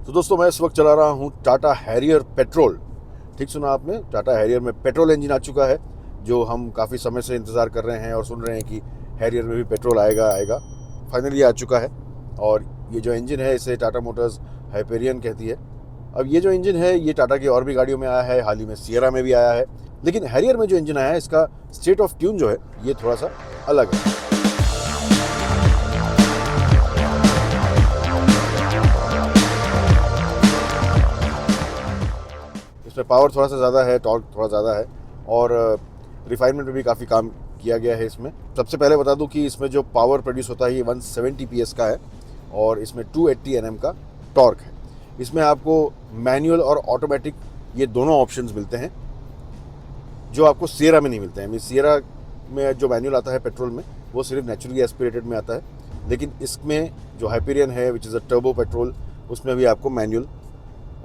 तो दोस्तों मैं इस वक्त चला रहा हूँ टाटा हैरियर पेट्रोल। ठीक सुना आपने, टाटा हैरियर में पेट्रोल इंजन आ चुका है, जो हम काफ़ी समय से इंतज़ार कर रहे हैं और सुन रहे हैं कि हैरियर में भी पेट्रोल आएगा आएगा। फाइनली आ चुका है। और ये जो इंजन है इसे टाटा मोटर्स हाइपेरियन कहती है। अब ये जो इंजन है ये टाटा की और भी गाड़ियों में आया है, हाल ही में सियरा में भी आया है, लेकिन हैरियर में जो इंजन आया है इसका स्टेट ऑफ ट्यून जो है ये थोड़ा सा अलग है। इसमें पावर थोड़ा सा ज़्यादा है, टॉर्क थोड़ा ज़्यादा है और रिफाइनमेंट में भी काफ़ी काम किया गया है इसमें। सबसे पहले बता दूं कि इसमें जो पावर प्रोड्यूस होता है ये 170 PS का है और इसमें 280 Nm का टॉर्क है। इसमें आपको मैनुअल और ऑटोमेटिक ये दोनों ऑप्शंस मिलते हैं जो आपको सियरा में नहीं मिलते हैं। सियरा में जो मैनुअल आता है पेट्रोल में वो सिर्फ नेचुरली एस्पिरेटेड में आता है, लेकिन इसमें जो हाइपेरियन है which is a turbo petrol उसमें भी आपको मैनुअल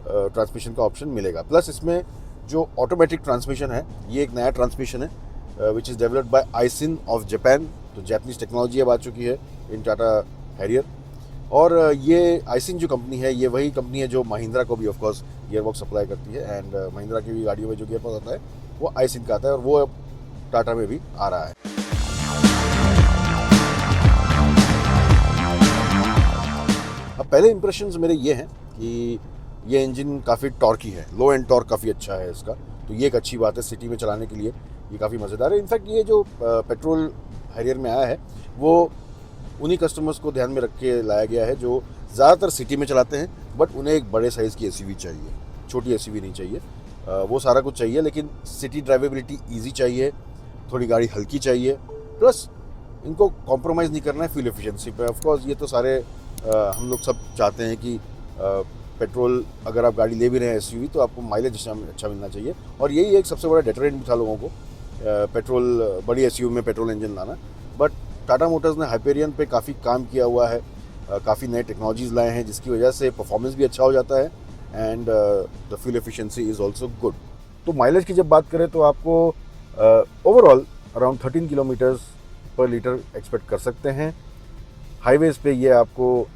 ट्रांसमिशन का ऑप्शन मिलेगा। प्लस इसमें जो ऑटोमेटिक ट्रांसमिशन है ये एक नया ट्रांसमिशन है which is developed by Aisin of Japan. तो जापानीज टेक्नोलॉजी अब आ चुकी है इन टाटा हैरियर। और ये आइसिन जो कंपनी है ये वही कंपनी है जो महिंद्रा को भी ऑफकोर्स गियरबॉक्स सप्लाई करती है। एंड महिंद्रा की भी गाड़ियों में जो गियरबॉक्स आता है वो आइसिन का आता है और वो अब टाटा में भी आ रहा है। अब पहले इंप्रेशंस मेरे ये हैं कि ये इंजन काफ़ी टॉर्की है, लो एंड टॉर्क काफ़ी अच्छा है इसका, तो ये एक अच्छी बात है सिटी में चलाने के लिए, ये काफ़ी मज़ेदार है। इनफैक्ट ये जो पेट्रोल हैरियर में आया है वो उन्हीं कस्टमर्स को ध्यान में रख के लाया गया है जो ज़्यादातर सिटी में चलाते हैं बट उन्हें एक बड़े साइज़ की एसयूवी चाहिए, छोटी एसयूवी नहीं चाहिए। वो सारा कुछ चाहिए लेकिन सिटी ड्राइवेबिलिटी ईजी चाहिए, थोड़ी गाड़ी हल्की चाहिए, प्लस इनको कॉम्प्रोमाइज़ नहीं करना है फ्यूल एफिशिएंसी पे। ऑफकोर्स ये तो सारे हम लोग सब चाहते हैं कि पेट्रोल अगर आप गाड़ी ले भी रहे हैं एसयूवी तो आपको माइलेज अच्छा मिलना चाहिए, और यही एक सबसे बड़ा डेटरेंट भी था लोगों को पेट्रोल बड़ी एसयूवी में पेट्रोल इंजन लाना। बट टाटा मोटर्स ने हाइपेरियन पे काफ़ी काम किया हुआ है, काफ़ी नए टेक्नोलॉजीज़ लाए हैं जिसकी वजह से परफॉर्मेंस भी अच्छा हो जाता है and the fuel efficiency is also good. तो माइलेज की जब बात करें तो आपको ओवरऑल अराउंड 13 किलोमीटर्स पर लीटर एक्सपेक्ट कर सकते हैं। हाईवेज़ पे ये आपको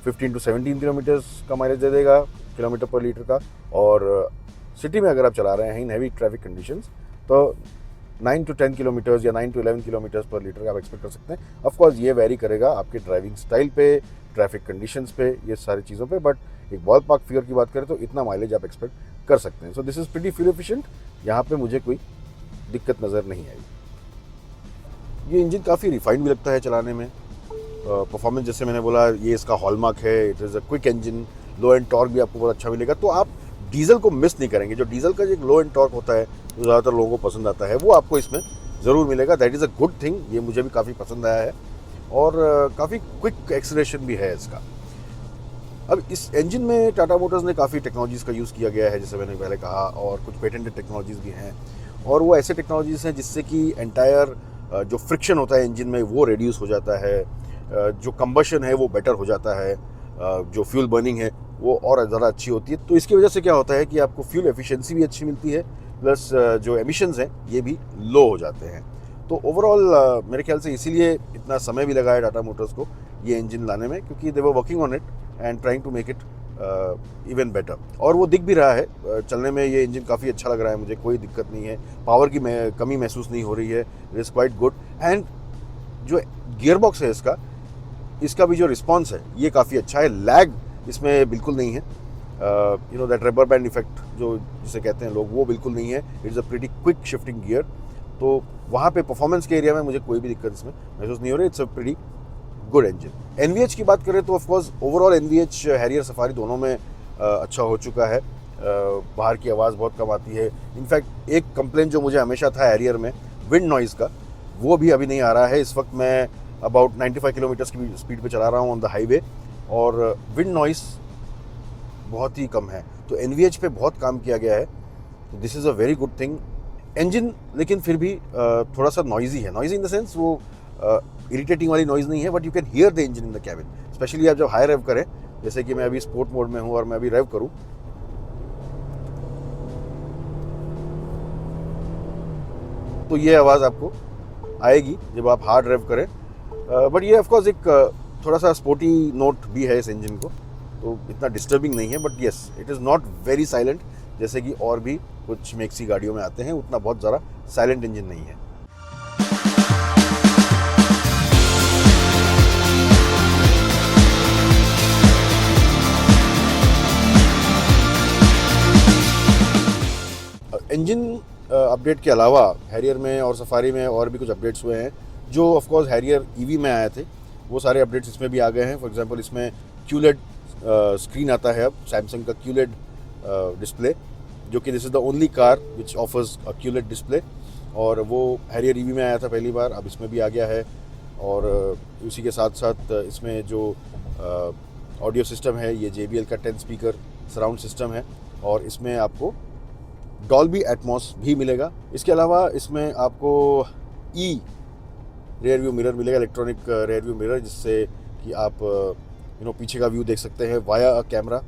15 to 17 किलोमीटर्स का माइलेज दे देगा किलोमीटर पर लीटर का, और सिटी में अगर आप चला रहे हैं इन हैवी ट्रैफिक कंडीशंस तो 9 to 10 किलोमीटर्स या 9 to 11 किलोमीटर्स पर लीटर का आप एक्सपेक्ट कर सकते हैं। ऑफकोर्स ये वेरी करेगा आपके ड्राइविंग स्टाइल पे, ट्रैफिक कंडीशंस पे, ये सारी चीज़ों पे, बट एक बॉल पार्क फिगर की बात करें तो इतना माइलेज आप एक्सपेक्ट कर सकते हैं। So this is pretty fuel efficient, यहाँ पे मुझे कोई दिक्कत नज़र नहीं आई। ये इंजन काफ़ी रिफाइंड भी लगता है चलाने में। परफॉर्मेंस जैसे मैंने बोला ये इसका हॉलमार्क है, it is a quick engine, low and torque भी आपको बहुत अच्छा मिलेगा। तो आप डीजल को मिस नहीं करेंगे, जो डीजल का एक लो एंड टॉर्क होता है जो ज़्यादातर लोगों को पसंद आता है वो आपको इसमें ज़रूर मिलेगा। That is a good thing, ये मुझे भी काफ़ी पसंद आया है और काफ़ी क्विक एक्सीलरेशन भी है इसका। अब इस इंजन में टाटा मोटर्स ने काफ़ी टेक्नोलॉजीज़ का यूज़ किया गया है जैसे मैंने पहले कहा, और कुछ पेटेंटेड टेक्नोलॉजीज़ भी हैं, और वो ऐसे टेक्नोलॉजीज़ हैं जिससे कि एंटायर जो फ्रिक्शन होता है इंजन में वो रिड्यूस हो जाता है, जो कंबशन है वो बेटर हो जाता है, जो फ्यूल बर्निंग है वो और ज़्यादा अच्छी होती है। तो इसकी वजह से क्या होता है कि आपको फ्यूल एफिशिएंसी भी अच्छी मिलती है, प्लस जो एमिशंस हैं ये भी लो हो जाते हैं। तो ओवरऑल मेरे ख्याल से इसीलिए इतना समय भी लगा है टाटा मोटर्स को ये इंजन लाने में, क्योंकि they were working on it and trying to make it even better, और वो दिख भी रहा है। चलने में ये इंजन काफ़ी अच्छा लग रहा है मुझे, कोई दिक्कत नहीं है, पावर की कमी महसूस नहीं हो रही है, it is quite good. And जो गियरबॉक्स है इसका भी जो रिस्पॉन्स है ये काफ़ी अच्छा है, लैग इसमें बिल्कुल नहीं है, you know that rubber band effect जो जिसे कहते हैं लोग वो बिल्कुल नहीं है। It is a pretty quick shifting gear, तो वहाँ पे परफॉर्मेंस के एरिया में मुझे कोई भी दिक्कत इसमें महसूस नहीं हो रही। It's a pretty good engine. NVH की बात करें तो of course overall NVH Harrier safari दोनों में अच्छा हो चुका है। बाहर की आवाज़ बहुत कम आती है। इनफैक्ट एक कंप्लेंट जो मुझे हमेशा था हैरियर में विंड नॉइज़ का, वो भी अभी नहीं आ रहा है। इस वक्त मैं अबाउट 95 किलोमीटर्स की स्पीड पे चला रहा हूँ ऑन द हाईवे, और विंड नॉइस बहुत ही कम है। तो एनवीएच पे बहुत काम किया गया है, तो this is a very good thing. Engine लेकिन फिर भी थोड़ा सा नॉइजी है, नॉइजी इन द सेंस वो इरिटेटिंग वाली नॉइज़ नहीं है, but you can hear the engine in the cabin, specially आप जब हाई रेव करें, जैसे कि मैं अभी स्पोर्ट मोड में हूँ और मैं अभी रेव करूँ तो ये आवाज़ आपको आएगी जब आप हार्ड रेव करें। बट ये ऑफकोर्स एक थोड़ा सा स्पोर्टी नोट भी है इस इंजन को, तो इतना डिस्टर्बिंग नहीं है, but yes it is not very silent जैसे कि और भी कुछ मैक्सी गाड़ियों में आते हैं, उतना बहुत ज़्यादा साइलेंट इंजन नहीं है। इंजन अपडेट के अलावा हैरियर में और सफारी में और भी कुछ अपडेट्स हुए हैं जो ऑफ कोर्स हैरियर ईवी में आए थे, वो सारे अपडेट्स इसमें भी आ गए हैं। फॉर एग्जांपल इसमें QLED स्क्रीन आता है अब, सैमसंग का QLED डिस्प्ले, जो कि this is the only car which offers a QLED display, और वो हैरियर ईवी में आया था पहली बार, अब इसमें भी आ गया है। और उसी के साथ साथ इसमें जो ऑडियो सिस्टम है ये JBL का 10 स्पीकर सराउंड सिस्टम है, और इसमें आपको डॉल्बी एटमॉस भी मिलेगा। इसके अलावा इसमें आपको रेयर व्यू मिरर मिलेगा, इलेक्ट्रॉनिक रेयर व्यू मिरर, जिससे कि आप पीछे का व्यू देख सकते हैं वाया अ कैमरा।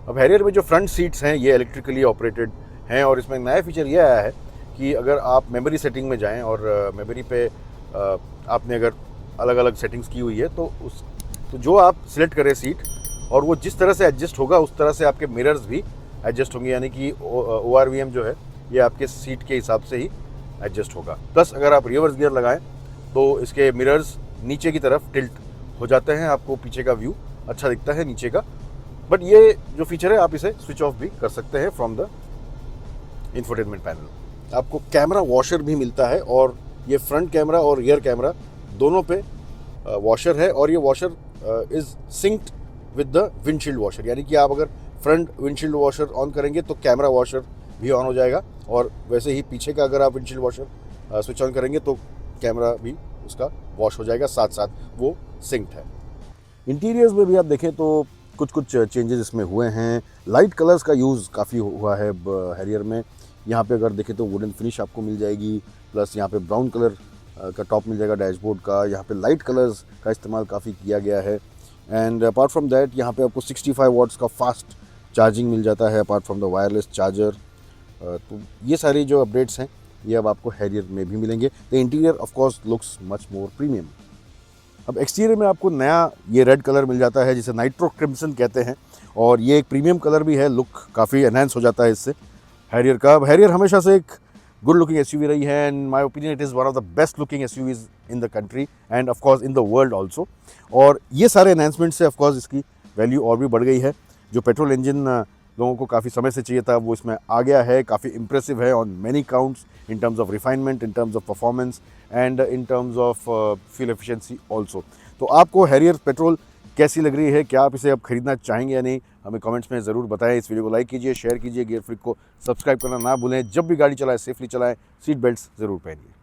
अब हैरियर में जो फ्रंट सीट्स हैं ये इलेक्ट्रिकली ऑपरेटेड हैं, और इसमें नया फीचर ये आया है कि अगर आप मेमोरी सेटिंग में जाएं और मेमोरी पे आपने अगर अलग अलग सेटिंग्स की हुई है तो जो आप सिलेक्ट करें सीट, और वो जिस तरह से एडजस्ट होगा उस तरह से आपके मिरर्स भी एडजस्ट होंगे, यानी कि ORVM जो है ये आपके सीट के हिसाब से ही एडजस्ट होगा। प्लस अगर आप रिवर्स गियर लगाएं तो इसके मिरर्स नीचे की तरफ टिल्ट हो जाते हैं, आपको पीछे का व्यू अच्छा दिखता है नीचे का। बट ये जो फीचर है आप इसे स्विच ऑफ भी कर सकते हैं फ्रॉम द इंफोटेनमेंट पैनल। आपको कैमरा वॉशर भी मिलता है, और ये फ्रंट कैमरा और रियर कैमरा दोनों पे वॉशर है, और ये washer is synced with the windshield washer, यानी कि आप अगर फ्रंट विंडशील्ड वॉशर ऑन करेंगे तो कैमरा वॉशर भी ऑन हो जाएगा, और वैसे ही पीछे का अगर आप विंडशील्ड वॉशर स्विच ऑन करेंगे तो कैमरा भी उसका वॉश हो जाएगा, साथ साथ वो सिंक्ड है। इंटीरियर्स में भी आप देखें तो कुछ चेंजेस इसमें हुए हैं। लाइट कलर्स का यूज़ काफ़ी हुआ है हैरियर में। यहाँ पे अगर देखें तो वुडन फिनिश आपको मिल जाएगी, प्लस यहाँ पे ब्राउन कलर का टॉप मिल जाएगा डैशबोर्ड का। यहाँ पे लाइट कलर्स का इस्तेमाल काफ़ी किया गया है। एंड अपार्ट फ्रॉम दैट यहाँ पे आपको 65 वॉट्स का फास्ट चार्जिंग मिल जाता है apart from the wireless charger. तो ये सारी जो अपडेट्स हैं ये अब आपको हैरियर में भी मिलेंगे। The interior of course looks much more premium. अब एक्सटीरियर में आपको नया ये रेड कलर मिल जाता है जिसे नाइट्रो क्रिम्सन कहते हैं, और ये एक प्रीमियम कलर भी है, लुक काफ़ी एनहांस हो जाता है इससे हैरियर का। अब हैरियर हमेशा से एक गुड लुकिंग SUV रही है, and my opinion it is one of the best looking SUVs in the country end of course in the world also. और ये सारे एनहांसमेंट से ऑफ कोर्स इसकी वैल्यू और भी बढ़ गई है। जो पेट्रोल इंजन लोगों को काफ़ी समय से चाहिए था वो इसमें आ गया है, काफ़ी इंप्रेसिव है on many counts in terms of refinement, in terms of performance and in terms of fuel efficiency also. तो आपको हैरियर पेट्रोल कैसी लग रही है, क्या आप इसे अब खरीदना चाहेंगे या नहीं, हमें कमेंट्स में ज़रूर बताएं। इस वीडियो को लाइक कीजिए, शेयर कीजिए, गियर फ्रीक को सब्सक्राइब करना ना भूलें। जब भी गाड़ी चलाएं सेफली चलाएं, सीट बेल्ट्स ज़रूर पहनिए।